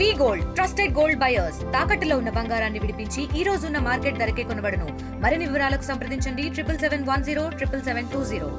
వి gold trusted gold buyers తాకట్టులో ఉన్న బంగారాన్ని విడిపించి ఈ రోజు ఉన్న మార్కెట్ ధరకే కొనబడును. మరిన్ని వివరాలకు సంప్రదించండి 7771077720.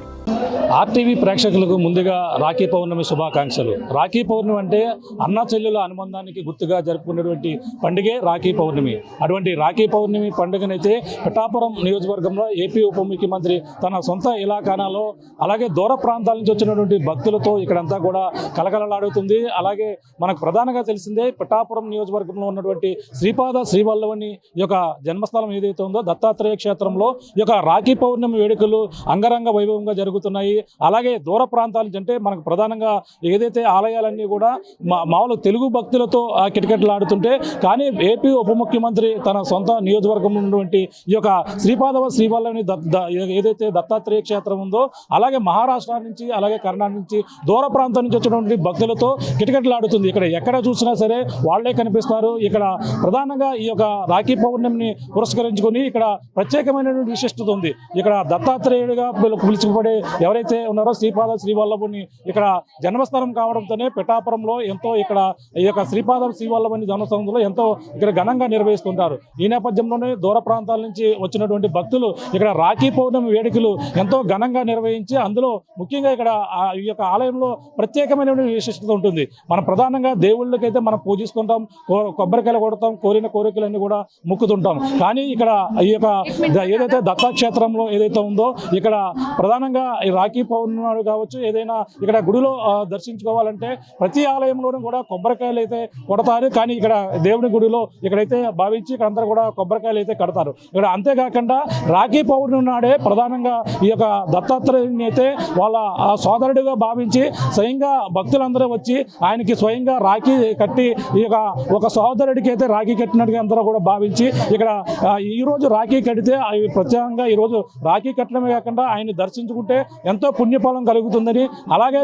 ఆర్టీవీ ప్రేక్షకులకు ముందుగా రాఖీ పౌర్ణమి శుభాకాంక్షలు. రాఖీ పౌర్ణమి అంటే అన్న చెల్లెల అనుబంధానికి గుర్తుగా జరుపుకునేటువంటి పండుగే రాఖీ పౌర్ణమి. అటువంటి రాఖీ పౌర్ణమి పండుగనైతే పిఠాపురం నియోజకవర్గంలో ఏపీ ఉప ముఖ్యమంత్రి తన సొంత ఇలాకానాలో అలాగే దూర ప్రాంతాల నుంచి వచ్చినటువంటి భక్తులతో ఇక్కడంతా కూడా కలకలలాడుతుంది. అలాగే మనకు ప్రధానంగా తెలిసిందే పిఠాపురం నియోజకవర్గంలో ఉన్నటువంటి శ్రీపాద శ్రీవల్లభుని ఈ యొక్క జన్మస్థలం ఏదైతే ఉందో దత్తాత్రేయ క్షేత్రంలో ఈ యొక్క రాఖీ పౌర్ణమి వేడుకలు అంగరంగ వైభవంగా జరుగుతున్నాయి. అలాగే దూర ప్రాంతాల నుంచి అంటే మనకు ప్రధానంగా ఏదైతే ఆలయాలన్నీ కూడా మామూలు తెలుగు భక్తులతో కిటకిటలాడుతుంటే కానీ ఏపీ ఉప ముఖ్యమంత్రి తన సొంత నియోజకవర్గంలో ఉన్నటువంటి ఈ యొక్క శ్రీపాద శ్రీవల్లభుని ఏదైతే దత్తాత్రేయ క్షేత్రం ఉందో అలాగే మహారాష్ట్ర నుంచి అలాగే కర్ణాటక నుంచి దూర ప్రాంతం నుంచి వచ్చినటువంటి భక్తులతో కిటకిటలాడుతుంది. ఇక్కడ ఎక్కడ చూసినా సరే వాళ్లే కనిపిస్తారు. ఇక్కడ ప్రధానంగా ఈ యొక్క రాఖీ పౌర్ణమిని పురస్కరించుకొని ఇక్కడ ప్రత్యేకమైనటువంటి విశిష్టత ఉంది. ఇక్కడ దత్తాత్రేయుడిగా పిలుచుకుపడే ఎవరైతే ఉన్నారో శ్రీపాద శ్రీవల్లభుని ఇక్కడ జన్మస్థానం కావడంతోనే పిఠాపురంలో ఎంతో ఇక్కడ ఈ యొక్క శ్రీపాద శ్రీవల్లభుని జన్మస్థానంలో ఎంతో ఇక్కడ ఘనంగా నిర్వహిస్తుంటారు. ఈ నేపథ్యంలోనే దూర ప్రాంతాల నుంచి వచ్చినటువంటి భక్తులు ఇక్కడ రాఖీ పౌర్ణమి వేడుకలు ఎంతో ఘనంగా నిర్వహించి అందులో ముఖ్యంగా ఇక్కడ ఈ యొక్క ఆలయంలో ప్రత్యేకమైనటువంటి విశిష్టత ఉంటుంది. మనం ప్రధానంగా దేవుళ్ళకైతే మనం పూజిస్తుంటాం, కొబ్బరికాయలు కొడతాం, కోరిన కోరికలన్నీ కూడా మొక్కుతుంటాం. కానీ ఇక్కడ ఈ యొక్క ఏదైతే దత్తాక్షేత్రంలో ఏదైతే ఉందో ఇక్కడ ప్రధానంగా ఈ రాఖీ పౌర్ణమి నాడు కావచ్చు ఏదైనా ఇక్కడ గుడిలో దర్శించుకోవాలంటే ప్రతి ఆలయంలోనూ కూడా కొబ్బరికాయలు అయితే కొడతారు. కానీ ఇక్కడ దేవుని గుడిలో ఇక్కడైతే భావించి ఇక్కడ అందరూ కూడా కొబ్బరికాయలు అయితే కడతారు. ఇక్కడ అంతేకాకుండా రాఖీ పౌర్ణమి నాడే ప్రధానంగా ఈ యొక్క దత్తాత్రేయుని అయితే వాళ్ళ సోదరుడిగా భావించి స్వయంగా భక్తులందరూ వచ్చి ఆయనకి స్వయంగా రాఖీ కట్టి ఈ యొక్క ఒక సోదరుడికి అయితే రాఖీ కట్టినట్టుగా అందరూ కూడా భావించి ఇక్కడ ఈరోజు రాఖీ కడితే అవి ప్రత్యేకంగా ఈరోజు రాఖీ కట్టడమే కాకుండా ఆయన్ని దర్శించుకుంటే ఎంతో పుణ్యఫలం కలుగుతుందని అలాగే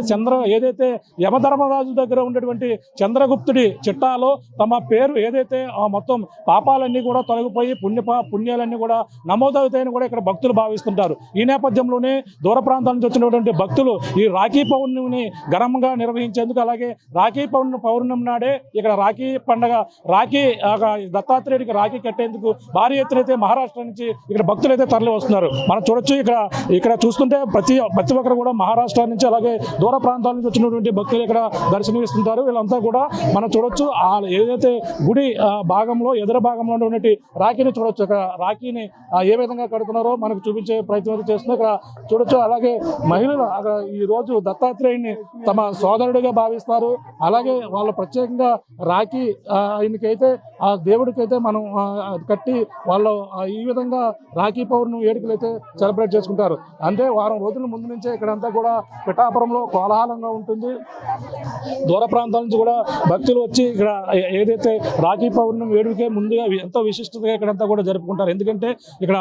ఏదైతే యమధర్మరాజు దగ్గర ఉన్నటువంటి చంద్రగుప్తుడి చిట్టాలో తమ పేరు ఏదైతే మొత్తం పాపాలన్నీ కూడా తొలగిపోయి పుణ్యాలన్నీ కూడా నమోదవుతాయని కూడా ఇక్కడ భక్తులు భావిస్తుంటారు. ఈ నేపథ్యంలోనే దూర ప్రాంతాల నుంచి వచ్చినటువంటి భక్తులు ఈ రాఖీ పౌర్ణమిని ఘనంగా నిర్వహించేందుకు అలాగే రాఖీ పౌర్ణమి నాడే ఇక్కడ రాఖీ పండగ దత్తాత్రేయుడికి రాఖీ కట్టేందుకు భారీ ఎత్తున అయితే మహారాష్ట్ర నుంచి ఇక్కడ భక్తులు అయితే తరలి వస్తున్నారు. మనం చూడొచ్చు ఇక్కడ చూస్తుంటే ప్రతి ఒక్కరు కూడా మహారాష్ట్ర నుంచి అలాగే దూర ప్రాంతాల నుంచి వచ్చినటువంటి భక్తులు ఇక్కడ దర్శనమిస్తుంటారు. వీళ్ళంతా కూడా మనం చూడొచ్చు ఏదైతే గుడి భాగంలో ఎదురు భాగంలో ఉన్నటువంటి రాఖీని చూడొచ్చు. ఇక్కడ రాఖీని ఏ విధంగా కడుతున్నారో మనకు చూపించే ప్రయత్నం అయితే చేస్తున్నారు. ఇక్కడ చూడొచ్చు. అలాగే మహిళలు ఈ రోజు దత్తాత్రేయుని తమ సోదరుడిగా భావిస్తారు. అలాగే వాళ్ళు ప్రత్యేకంగా రాఖీ ఆయనకైతే ఆ దేవుడికైతే మనం కట్టి వాళ్ళు ఈ విధంగా రాఖీ పౌర్ణమి వేడుకలు అయితే సెలబ్రేట్ చేసుకుంటారు. అంటే వారం రోజుల ముందు నుంచే ఇక్కడంతా కూడా పిఠాపురంలో కోలాహలంగా ఉంటుంది. దూర ప్రాంతాల నుంచి కూడా భక్తులు వచ్చి ఇక్కడ ఏదైతే రాఖీ పౌర్ణమి వేడుకే ముందుగా ఎంతో విశిష్టతగా ఇక్కడంతా కూడా జరుపుకుంటారు. ఎందుకంటే ఇక్కడ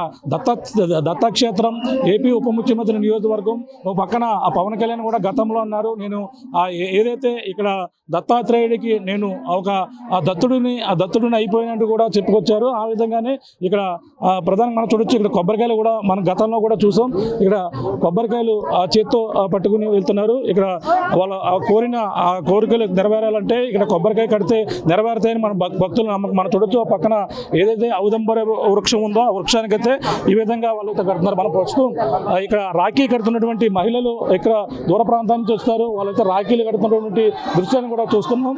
దత్తాక్షేత్రం ఏపీ ఉప ముఖ్యమంత్రి నియోజకవర్గం పక్కన పవన్ కళ్యాణ్ కూడా గతంలో అన్నారు, నేను ఏదైతే ఇక్కడ దత్తాత్రేయుడికి నేను ఒక దత్తుడిని అయిపోయినట్టు కూడా చెప్పుకొచ్చారు. ఆ విధంగానే ఇక్కడ ప్రధానంగా మనం చూడొచ్చు. ఇక్కడ కొబ్బరికాయలు కూడా మనం గతంలో కూడా చూసాం. ఇక్కడ కొబ్బరికాయలు చేత్తో పట్టుకుని వెళ్తున్నారు. ఇక్కడ వాళ్ళ కోరిన కోరికలు నెరవేరాలంటే ఇక్కడ కొబ్బరికాయ కడితే నెరవేరుతాయని మన భక్తులు నమ్మకం. మనం చూడొచ్చు పక్కన ఏదైతే ఔదంబర వృక్షం ఉందో ఆ వృక్షానికైతే ఈ విధంగా వాళ్ళు కడుతున్నారు. మనం ప్రస్తుతం ఇక్కడ రాఖీ కడుతున్నటువంటి మహిళలు ఇక్కడ దూర ప్రాంతాల నుంచి వస్తారు. వాళ్ళైతే రాఖీలు కడుతున్నటువంటి దృశ్యాన్ని కూడా చూస్తున్నాం.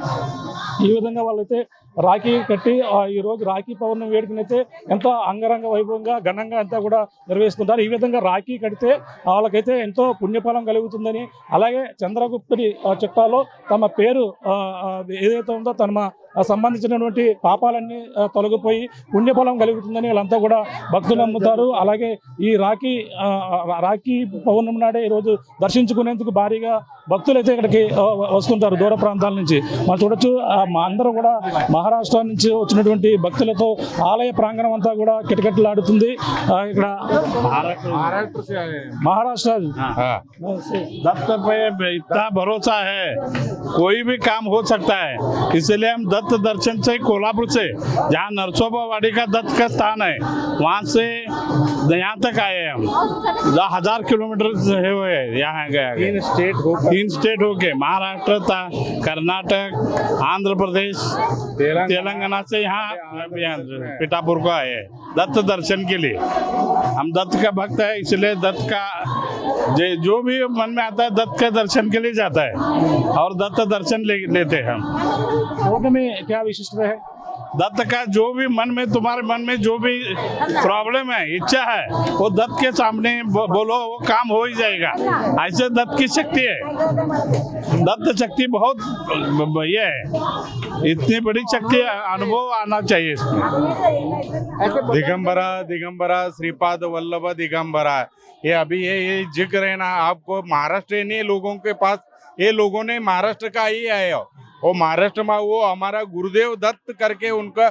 ఈ విధంగా వాళ్ళైతే రాఖీ కట్టి ఈరోజు రాఖీ పౌర్ణమి వేడుకనైతే ఎంతో అంగరంగ వైభవంగా ఘనంగా అంతా కూడా నిర్వహిస్తుంటారు. ఈ విధంగా రాఖీ కడితే వాళ్ళకైతే ఎంతో పుణ్యఫలం కలుగుతుందని అలాగే చంద్రగుప్తుడి చిట్టాలో తమ పేరు ఏదైతే ఉందో తమ సంబంధించినటువంటి పాపాలన్నీ తొలగిపోయి పుణ్యఫలం కలుగుతుందని వీళ్ళంతా కూడా భక్తులు నమ్ముతారు. అలాగే ఈ రాఖీ పౌర్ణమి నాడే ఈరోజు దర్శించుకునేందుకు భారీగా భక్తులు అయితే ఇక్కడికి వస్తుంటారు దూర ప్రాంతాల నుంచి. మనం చూడొచ్చు అందరూ కూడా మహారాష్ట్ర నుంచి వచ్చినటువంటి భక్తులతో ఆలయ ప్రాంగణం అంతా కూడా కిటకిటలాడుతుంది. ఇక్కడ మహారాష్ట్ర दत्त पे इतना भरोसा है, कोई भी काम हो सकता है, इसलिए हम दत्त दर्शन से कोल्हापुर से, जहाँ नरसोबावाड़ी का दत्त का स्थान है, वहाँ से यहाँ तक आए हैं हम। 1000 किलोमीटर से हुए यहाँ गया। 3 स्टेट हो गए, महाराष्ट्र था, कर्नाटक, आंध्र प्रदेश, तेलंगाना से यहाँ पिठापुर को आए हैं दत्त दर्शन के लिए। हम दत्त का भक्त है, इसलिए दत्त का जो भी मन में आता है दत्त के दर्शन के लिए जाता है और दत्त दर्शन लेते हैं हम। पौर्णमी क्या विशिष्टता है? दत्त का जो भी मन में, तुम्हारे मन में जो भी प्रॉब्लम है, इच्छा है, वो दत्त के सामने बोलो, वो काम हो ही जाएगा। ऐसे दत्त की शक्ति है। दत्त शक्ति बहुत ये है, इतनी बड़ी शक्ति अनुभव आना चाहिए इसमें। दिगंबरा श्रीपाद वल्लभ दिगंबरा, ये अभी ये जिक्र है ना आपको, महाराष्ट्र नहीं लोगों के पास, ये लोगों ने महाराष्ट्र का ही है। वो महाराष्ट्र में वो हमारा गुरुदेव दत्त करके उनका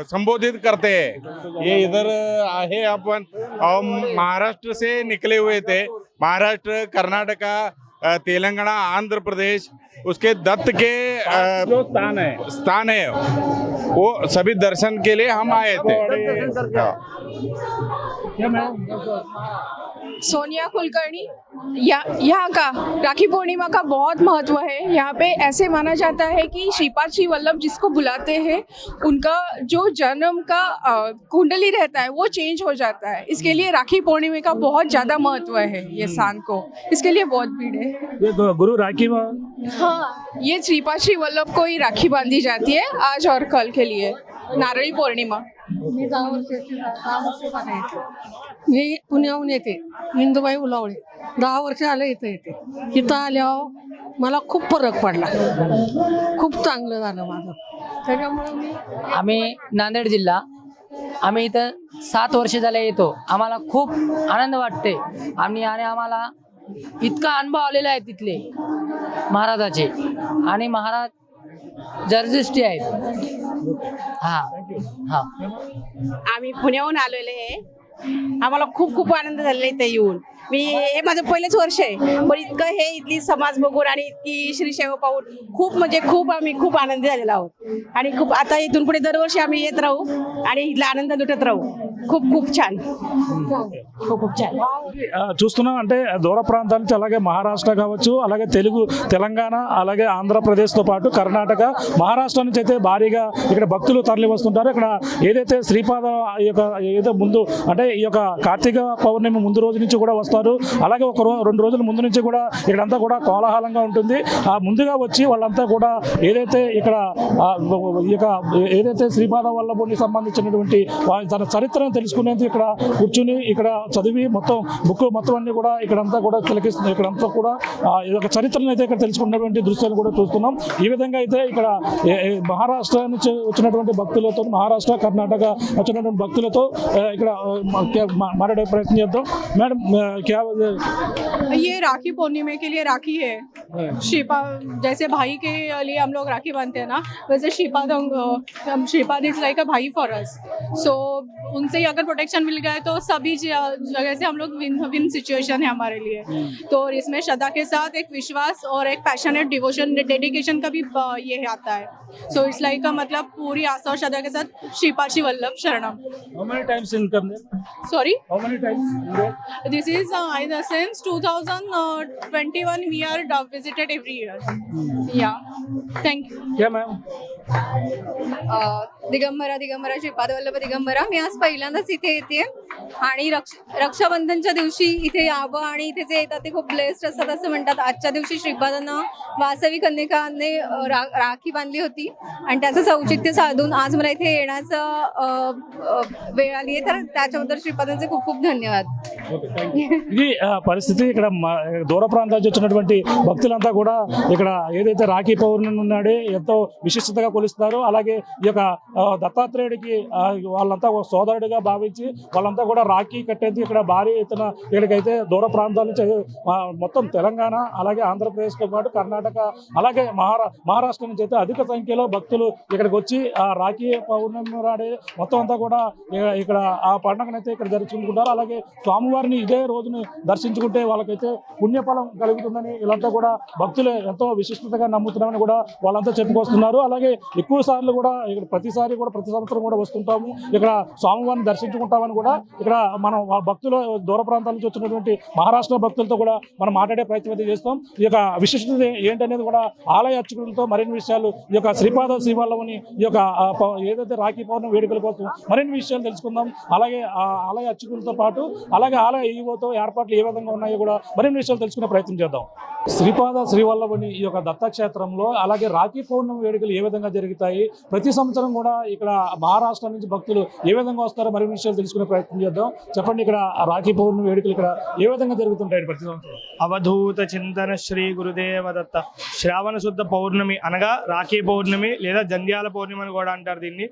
संबोधित करते हैं। ये इधर आहे अपन, और महाराष्ट्र से निकले हुए थे, महाराष्ट्र, कर्नाटका, तेलंगाना, आंध्र प्रदेश, उसके दत्त के जो स्थान है वो सभी दर्शन के लिए हम आए थे। सोनिया कुलकर्णी। यहाँ का राखी पूर्णिमा का बहुत महत्व है। यहाँ पे ऐसे माना जाता है कि श्रीपाद श्री वल्लभ जिसको बुलाते हैं, उनका जो जन्म का कुंडली रहता है वो चेंज हो जाता है। इसके लिए राखी पूर्णिमा का बहुत ज़्यादा महत्व है ये शान को, इसके लिए बहुत भीड़ है। ये गुरु राखी हाँ, ये श्रीपाद श्री वल्लभ को ही राखी बांधी जाती है आज और कल के लिए, नारळी पौर्णिमा। मी 10 वर्षाची आहे। मी पुण्याहून येते, इंदुबाई उलावळे। 10 वर्ष आले इथं येते। इथं आल्यावर मला खूप फरक पडला, खूप चांगलं झालं माझं। त्याच्यामुळे मी आम्ही नांदेड जिल्हा, आम्ही इथं 7 वर्ष झाले येतो। आम्हाला खूप आनंद वाटते आणि आम्हाला इतका अनुभव आलेला आहे तिथले महाराजाचे, आणि महाराज जर्जिष्टी आहेत। हा हा, आम्ही पुण्याहून आलेले आहे, आम्हाला खूप खूप आनंद झालेला इथे येऊन। हे माझं पहिलेच वर्ष आहे, पण इतकं हे इथली समाज बघून आणि इतकी श्री सेवा पाहून खूप म्हणजे खूप आम्ही खूप आनंदी झालेलो आहोत। आणि खूप आता इथून पुढे दरवर्षी आम्ही येत राहू आणि इथला आनंद लुटत राहू। खूप खूप छान, खूप खूप छान। చూస్తున్నాం అంటే దూర ప్రాంతాల నుంచి అలాగే మహారాష్ట్ర కావచ్చు, అలాగే తెలంగాణ, అలాగే ఆంధ్రప్రదేశ్తో పాటు కర్ణాటక, మహారాష్ట్ర నుంచి అయితే భారీగా ఇక్కడ భక్తులు తరలి వస్తుంటారు। ఇక్కడ ఏదైతే శ్రీపాద ఈ యొక్క ఏదో ముందు అంటే ఈ యొక్క కార్తీక పౌర్ణమి ముందు రోజు నుంచి కూడా వస్తారు, అలాగే 2 రోజుల ముందు నుంచి కూడా ఇక్కడంతా కూడా కోలాహలంగా ఉంటుంది। ఆ ముందుగా వచ్చి వాళ్ళంతా కూడా ఏదైతే ఇక్కడ ఈ యొక్క ఏదైతే శ్రీపాద వల్లభుని సంబంధించినటువంటి తన చరిత్రను తెలుసుకునేందుకు ఇక్కడ కూర్చుని ఇక్కడ చదివి మొత్తం బుక్ మొత్తం అన్ని కూడా ఇక్కడంతా కూడా తిలకిస్తుంది। ఇక్కడంతా కూడా ఈ యొక్క చరిత్రను అయితే ఇక్కడ తెలుసుకున్నటువంటి దృశ్యాలు కూడా చూస్తున్నాం। ఈ విధంగా అయితే ఇక్కడ మహారాష్ట్ర నుంచి వచ్చినటువంటి భక్తులతో, మహారాష్ట్ర, కర్ణాటక వచ్చినటువంటి భక్తులతో ఇక్కడ మాట్లాడే ప్రయత్నం చేద్దాం। మేడం, क्या ये राखी पूर्णिमा के लिए राखी है। श्रीपाद जैसे भाई के लिए हम लोग राखी बांधते हैं ना, वैसे श्रीपाद इज लाइक अ भाई फॉर अस। सो उनसे ही अगर प्रोटेक्शन मिल गया तो सभी जगह से हम लोग विन सिचुएशन है हमारे लिए। तो इसमें श्रद्धा के साथ एक विश्वास और एक पैशनेट डिवोशन, डेडिकेशन का भी ये आता है। सो इट्स लाइक मतलब पूरी आस्था और श्रद्धा के साथ श्रीपाद श्री वल्लभ शरणम। How many times in come there? Sorry, How many times? this is since 2021 we are visited every year. Yeah, thank you. क्या मैम? दिगंबरा श्रीपाद वल्लभ दिगंबरा। मी आज पहिल्यांदाच इथे येते आणि रक्षाबंधनच्या दिवशी इथे यावं आणि इथे जे येतात ते खूप ब्लेस्ड असतात असं म्हणतात। आजच्या दिवशी श्रीपादांना वासवी कन्यकाने राखी बांधली होती आणि त्याचं औचित्य साधून आज मला इथे येण्याचं वेळ आली आहे, तर त्याच्याबद्दल श्रीपादांचे खूप खूप धन्यवाद। ఇది పరిస్థితి ఇక్కడ దూర ప్రాంతాల నుంచి వచ్చినటువంటి భక్తులంతా కూడా ఇక్కడ ఏదైతే రాఖీ పౌర్ణమి ఉన్నాడే ఎంతో విశిష్టతగా కొలుస్తారు। అలాగే ఈ యొక్క దత్తాత్రేయుడికి వాళ్ళంతా ఒక సోదరుడిగా భావించి వాళ్ళంతా కూడా రాఖీ కట్టేందుకు ఇక్కడ భారీ ఎత్తున ఇక్కడికైతే దూర ప్రాంతాల నుంచి మొత్తం తెలంగాణ, అలాగే ఆంధ్రప్రదేశ్తో పాటు కర్ణాటక, అలాగే మహారాష్ట్ర నుంచి అయితే అధిక సంఖ్యలో భక్తులు ఇక్కడికి వచ్చి ఆ రాఖీ పౌర్ణమి నాడే మొత్తం అంతా కూడా ఇక్కడ ఆ పండుగనైతే ఇక్కడ జరుపుకుంటారు। అలాగే స్వామివారిని ఇదే రోజుని దర్శించుకుంటే వాళ్ళకైతే పుణ్యఫలం కలుగుతుందని వీళ్ళంతా కూడా భక్తులు ఎంతో విశిష్టతగా నమ్ముతున్నామని కూడా వాళ్ళంతా చెప్పుకొస్తున్నారు। అలాగే ఎక్కువ సార్లు కూడా ఇక్కడ ప్రతి సంవత్సరం కూడా వస్తుంటాము. ఇక్కడ స్వామివారిని దర్శించుకుంటామని కూడా ఇక్కడ మనం భక్తులు దూర ప్రాంతాల నుంచి వచ్చినటువంటి మహారాష్ట్ర భక్తులతో కూడా మనం మాట్లాడే ప్రయత్నం అయితే చేస్తాం. ఈ యొక్క విశిష్టత ఏంటనేది కూడా ఆలయ అర్చకులతో మరిన్ని విషయాలు ఈ యొక్క శ్రీపాద శ్రీవల్లభని ఈ యొక్క ఏదైతే రాఖీ పౌర్ణమి వేడుకల కోసం మరిన్ని విషయాలు తెలుసుకుందాం. అలాగే ఆలయ అర్చకులతో పాటు అలాగే ఆలయ ఈవోతో ఏర్పాట్లు ఏ విధంగా ఉన్నాయో కూడా మరిన్ని విషయాలు తెలుసుకునే ప్రయత్నం చేద్దాం. శ్రీపాద శ్రీవల్లభని ఈ యొక్క దత్తక్షేత్రంలో అలాగే రాఖీ పౌర్ణమి వేడుకలు ఏ విధంగా జరుగుతాయి, ప్రతి సంవత్సరం కూడా ఇక్కడ మహారాష్ట్ర నుంచి భక్తులు ఏ విధంగా వస్తారో మరిన్ని విషయాలు తెలుసుకునే ప్రయత్నం చేద్దాం. చెప్పండి, ఇక్కడ రాఖీ పౌర్ణమి వేడుకలు ఇక్కడ ఏ విధంగా జరుగుతుంటాయి ప్రతి సంవత్సరం? అవధూత చింతన శ్రీ గురుదేవ దత్త శ్రావణ శుద్ధ పౌర్ణమి అనగా రాఖీ పౌర్ణమి లేదా జంధ్యాల పౌర్ణమి అని కూడా అంటారు దీన్ని.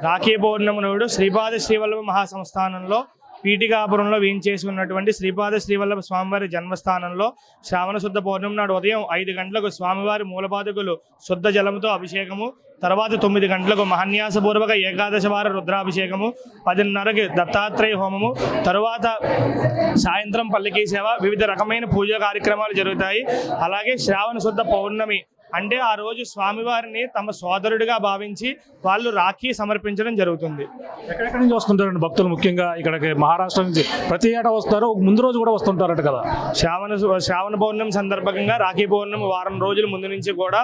రాఖీ పౌర్ణమి నాడు శ్రీపాద శ్రీవల్లభ మహాసంస్థానంలో పీఠికాపురంలో వేయించేసి ఉన్నటువంటి శ్రీపాద శ్రీవల్లభ స్వామివారి జన్మస్థానంలో శ్రావణ శుద్ధ పౌర్ణమి నాడు ఉదయం 5 గంటలకు స్వామివారి మూలపాదుకులు శుద్ధ జలంతో అభిషేకము, తర్వాత 9 గంటలకు మహాన్యాసపూర్వక ఏకాదశ వార రుద్రాభిషేకము, 10:30కి దత్తాత్రేయ హోమము, తరువాత సాయంత్రం పల్లకీ సేవ, వివిధ రకమైన పూజా కార్యక్రమాలు జరుగుతాయి. అలాగే శ్రావణ శుద్ధ పౌర్ణమి అంటే ఆ రోజు స్వామివారిని తమ సోదరుడిగా భావించి వాళ్ళు రాఖీ సమర్పించడం జరుగుతుంది. ఎక్కడెక్కడి నుంచి వస్తుంటారండి భక్తులు? ముఖ్యంగా ఇక్కడికి మహారాష్ట్ర నుంచి ప్రతి ఏటా వస్తారు, ముందు రోజు కూడా వస్తుంటారట కదా. శ్రావణ పౌర్ణమి సందర్భంగా రాఖీ పౌర్ణమి వారం రోజుల ముందు నుంచి కూడా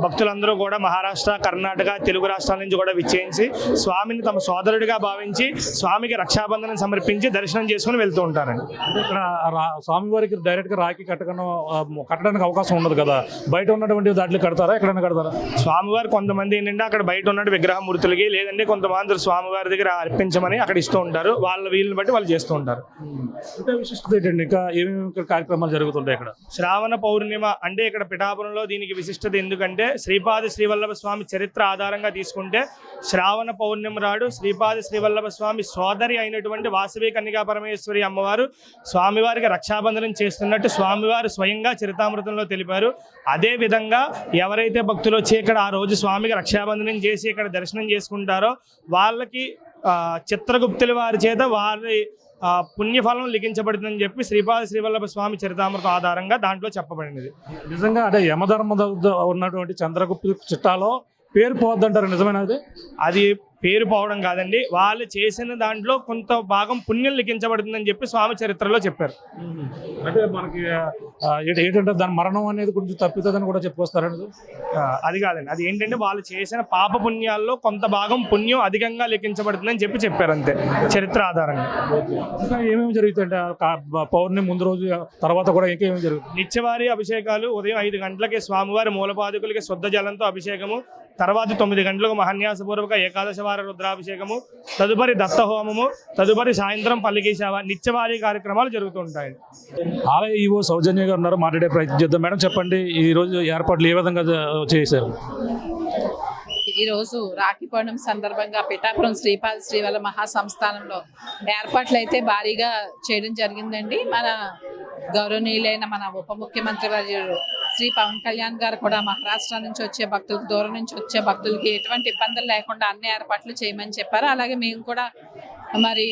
భక్తులందరూ కూడా మహారాష్ట్ర, కర్ణాటక, తెలుగు రాష్ట్రాల నుంచి కూడా విచ్చేయించి స్వామిని తమ సోదరుడిగా భావించి స్వామికి రక్షాబంధనం సమర్పించి దర్శనం చేసుకుని వెళ్తూ ఉంటారండి. ఇక్కడ స్వామివారికి డైరెక్ట్గా రాఖీ కట్టడానికి అవకాశం ఉండదు కదా, బయట ఉన్నటువంటి దాంట్లో కడతారా, ఎక్కడైనా కడతారా? స్వామివారు కొంతమంది ఏంటంటే అక్కడ బయట ఉన్న విగ్రహమూర్తులకి, లేదంటే కొంతమంది స్వామివారి దగ్గర అర్పించమని అక్కడ ఇస్తూ ఉంటారు. వాళ్ళ వీళ్ళని బట్టి వాళ్ళు చేస్తూ ఉంటారు. అంటే విశిష్టత ఏంటండి, ఇంకా ఏమేమి కార్యక్రమాలు జరుగుతుంటాయి ఇక్కడ? శ్రావణ పౌర్ణిమ అంటే ఇక్కడ పిఠాపురంలో దీనికి విశిష్టత ఎందుకంటే శ్రీపాద శ్రీవల్లభ స్వామి చరిత్ర ఆధారంగా తీసుకుంటే శ్రావణ పౌర్ణిమ నాడు శ్రీపాద శ్రీవల్లభ స్వామి సోదరి అయినటువంటి వాసవి కన్యకా పరమేశ్వరి అమ్మవారు స్వామివారికి రక్షాబంధనం చేస్తున్నట్టు స్వామివారు స్వయంగా చరితామృతంలో తెలిపారు. అదే విధంగా ఎవరైతే భక్తులు వచ్చి ఇక్కడ ఆ రోజు స్వామికి రక్షాబంధనం చేసి ఇక్కడ దర్శనం చేసుకుంటారో వాళ్ళకి చిత్రగుప్తుల వారి చేత వారి పుణ్యఫలం లిఖించబడుతుందని చెప్పి శ్రీపాద శ్రీవల్లభ స్వామి చరితామృతం ఆధారంగా దాంట్లో చెప్పబడినది. నిజంగా అంటే యమధర్మ ఉన్నటువంటి చంద్రగుప్త చిట్టాలో పేరు పోవద్దంటారు, నిజమేనా? అది పేరు పోవడం కాదండి, వాళ్ళు చేసిన దాంట్లో కొంత భాగం పుణ్యం లిఖించబడుతుందని చెప్పి స్వామి చరిత్రలో చెప్పారు. అంటే మనకి ఏంటంటే దాని మరణం అనేది కొంచెం తప్పుతుందని కూడా చెప్పుకొస్తారండి. అది కాదండి, అది ఏంటంటే వాళ్ళు చేసిన పాప పుణ్యాల్లో కొంత భాగం పుణ్యం అధికంగా లిఖించబడుతుందని చెప్పి చెప్పారు, అంతే చరిత్ర ఆధారంగా. ఇంకా ఏమేమి జరుగుతుంటే పౌర్ణమి ముందు రోజు తర్వాత కూడా ఇంకేమేమి జరుగుతుంది? నిత్యవారి అభిషేకాలు ఉదయం 5 గంటలకి స్వామివారి మూలపాదుకులకి శుద్ధ జలంతో అభిషేకము, తర్వాత 9 గంటలకు మహాన్యాసపూర్వక ఏకాదశ వార రుద్రాభిషేకము, తదుపరి దత్తహోమము, తదుపరి సాయంత్రం పల్లకీ సేవ, నిత్యవారీ కార్యక్రమాలు జరుగుతుంటాయి. ఆలయ ఈవో సౌజన్య గారు ఉన్నారు, మాట్లాడే ప్రయత్నం చేద్దాం. మేడం చెప్పండి, ఈ రోజు ఏర్పాట్లు ఏ విధంగా చేశారు? ఈరోజు రాఖీ పౌర్ణమి సందర్భంగా పిఠాపురం శ్రీపాద శ్రీవల్లభ మహాసంస్థానంలో ఏర్పాట్లు అయితే భారీగా చేయడం జరిగిందండి. మన గౌరవనీయులైన మన ఉప ముఖ్యమంత్రి వర్యులు శ్రీ పవన్ కళ్యాణ్ గారు కూడా మహారాష్ట్ర నుంచి వచ్చే భక్తులకు, దూరం నుంచి వచ్చే భక్తులకి ఎటువంటి ఇబ్బందులు లేకుండా అన్ని ఏర్పాట్లు చేయమని చెప్పారు. అలాగే మేము కూడా మరి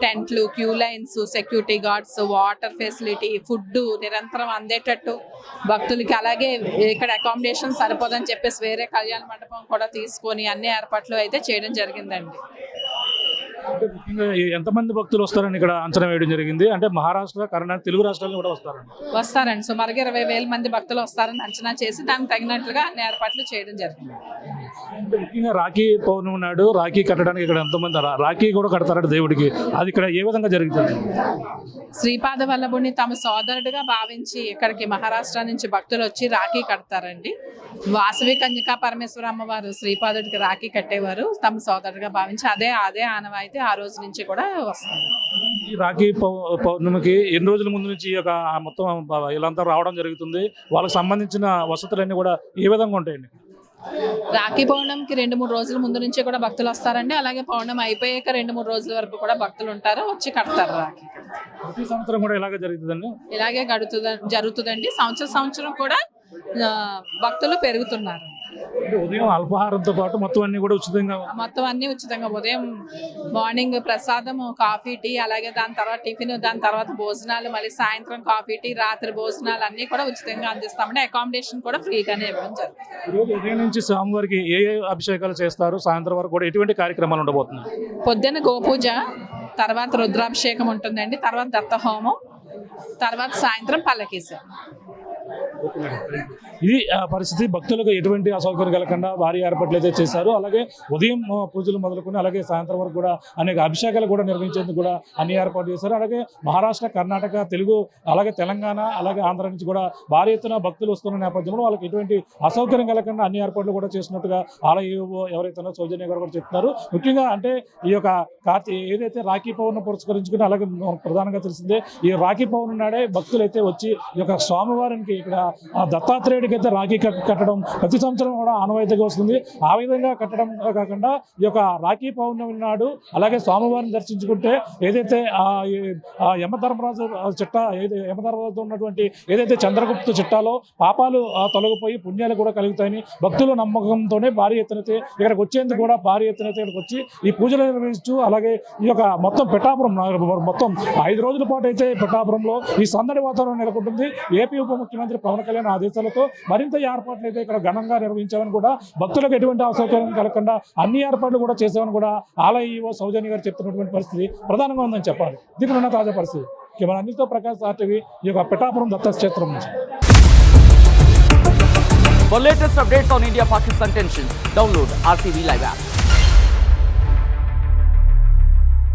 టెంట్లు, queue lines, security guards, water facility, food నిరంతరం అందేటట్టు భక్తులకి, అలాగే ఇక్కడ అకామిడేషన్ సరిపోదని చెప్పేసి వేరే కళ్యాణ మండపం కూడా తీసుకొని అన్ని ఏర్పాట్లు అయితే చేయడం జరిగిందండి. ఎంతమంది భక్తులు వస్తారని ఇక్కడ అంచనా వేయడం జరిగింది? అంటే మహారాష్ట్ర, కర్ణాటక, తెలుగు రాష్ట్రాల్లో కూడా వస్తారండి. సుమారుగా 20,000 మంది భక్తులు వస్తారని అంచనా చేసి దానికి తగినట్లుగా అన్ని ఏర్పాట్లు చేయడం జరిగింది. ముఖ్యంగా రాఖీ పౌర్ణమి నాడు రాఖీ కట్టడానికి ఇక్కడ ఎంతమంది రాఖీ కూడా కడతారంటే దేవుడికి, అది ఇక్కడ ఏ విధంగా జరుగుతుంది? శ్రీపాద వల్లభుని తమ సోదరుడిగా భావించి ఇక్కడికి మహారాష్ట్ర నుంచి భక్తులు వచ్చి రాఖీ కడతారండి. వాసవి కన్యకా పరమేశ్వర అమ్మవారు శ్రీపాదుడికి రాఖీ కట్టేవారు తమ సోదరుడిగా భావించి, అదే ఆనవాయితీ ఆ రోజు నుంచి కూడా వస్తుంది. ఈ రాఖీ పౌర్ణమికి ఎన్ని రోజుల ముందు నుంచి మొత్తం వీళ్ళంతా రావడం జరుగుతుంది? వాళ్ళకి సంబంధించిన వసతులన్నీ కూడా ఏ విధంగా ఉంటాయండి? రాఖీ పౌర్ణమికి 2-3 రోజుల ముందు నుంచి కూడా భక్తులు వస్తారండి. అలాగే పౌర్ణమి అయిపోయాక 2-3 రోజుల వరకు కూడా భక్తులు ఉంటారు, వచ్చి కడతారు రాఖీ. ప్రతి సంవత్సరం కూడా ఇలాగే జరుగుతుందండి? ఇలాగే జరుగుతుందండి. సంవత్సరం కూడా భక్తులు పెరుగుతున్నారు. అంటే ఉదయం అల్పాహారంతో పాటు మొత్తం అన్ని కూడా ఉచితంగా మొత్తం అన్ని ఉచితంగా. ఉదయం మార్నింగ్ ప్రసాదము, కాఫీ, టీ, అలాగే దాని తర్వాత టిఫిన్, దాని తర్వాత భోజనాలు, మళ్ళీ సాయంత్రం కాఫీ, టీ, రాత్రి భోజనాలు అన్ని కూడా ఉచితంగా అందిస్తామండి. అకామిడేషన్ కూడా ఫ్రీగానే ఇవ్వడం జరుగుతుంది. ఈరోజు ఉదయం నుంచి స్వామివారికి ఏ ఏ అభిషేకాలు చేస్తారు, సాయంత్రం వరకు కూడా ఎటువంటి కార్యక్రమాలు ఉండబోతున్నాయి? పొద్దున్న గోపూజ, తర్వాత రుద్రాభిషేకం ఉంటుందండి, తర్వాత దత్తహోమం, తర్వాత సాయంత్రం పల్లకీ సేవ. ఇది పరిస్థితి. భక్తులకు ఎటువంటి అసౌకర్యం కలగకుండా భారీ ఏర్పాట్లు అయితే చేశారు. అలాగే ఉదయం పూజలు మొదలుకొని అలాగే సాయంత్రం వరకు కూడా అనేక అభిషేకాలు కూడా నిర్వహించేందుకు కూడా అన్ని ఏర్పాటు చేశారు. అలాగే మహారాష్ట్ర, కర్ణాటక, తెలుగు, అలాగే తెలంగాణ, అలాగే ఆంధ్ర నుంచి కూడా భారీ ఎత్తున భక్తులు వస్తున్న నేపథ్యంలో వాళ్ళకి ఎటువంటి అసౌకర్యం కలగకుండా అన్ని ఏర్పాట్లు కూడా చేసినట్టుగా ఆలయ ఎవరైతే సౌజన్య గారు కూడా చెప్తున్నారు. ముఖ్యంగా అంటే ఈ యొక్క ఏదైతే రాఖీ పౌర్ణమి పురస్కరించుకుని, అలాగే మనకు ప్రధానంగా తెలిసిందే ఈ రాఖీ పౌర్ణమి నాడే భక్తులు అయితే వచ్చి ఈ యొక్క స్వామివారికి ఇక్కడ దత్తాత్రేయుడికి అయితే రాఖీ కట్టడం ప్రతి సంవత్సరం కూడా ఆనవాయితీగా వస్తుంది. ఆ విధంగా కట్టడం కాకుండా ఈ యొక్క రాఖీ పౌర్ణమి నాడు అలాగే స్వామివారిని దర్శించుకుంటే ఏదైతే యమధర్మరాజు చిట్ట యమధర్మరాజు ఉన్నటువంటి ఏదైతే చంద్రగుప్తు చిట్టాలో పాపాలు తొలగిపోయి పుణ్యాలు కూడా కలుగుతాయని భక్తుల నమ్మకంతోనే భారీ ఎత్తునైతే ఇక్కడికి వచ్చేందుకు కూడా భారీ ఎత్తునైతే ఇక్కడికి వచ్చి ఈ పూజలు నిర్వహించు అలాగే ఈ యొక్క మొత్తం పిఠాపురం మొత్తం 5 రోజుల పాటు అయితే పిఠాపురంలో ఈ సందడి వాతావరణం నెలకొంటుంది. ఏపీ ఉప ముఖ్యమంత్రి పవన్ కళ్యాణ్ ఆదేశాలతో మరింత ఏర్పాట్లు అయితే ఇక్కడ ఘనంగా నిర్వహించామని కూడా భక్తులకు ఎటువంటి అసౌకర్యం కలగకుండా అన్ని ఏర్పాట్లు కూడా చేసామని కూడా ఆలయ ఈవో సౌజన్య గారు చెప్తున్నటువంటి పరిస్థితి ప్రధానంగా ఉందని చెప్పాలి. దీనికి ఉన్న తాజా పరిస్థితి కెమెరా అనిల్తో ప్రకాష్, RTV, ఈ యొక్క పిఠాపురం దత్తక్షేత్రం నుంచి. For latest updates on India-Pakistan tensions, download RTV Live app.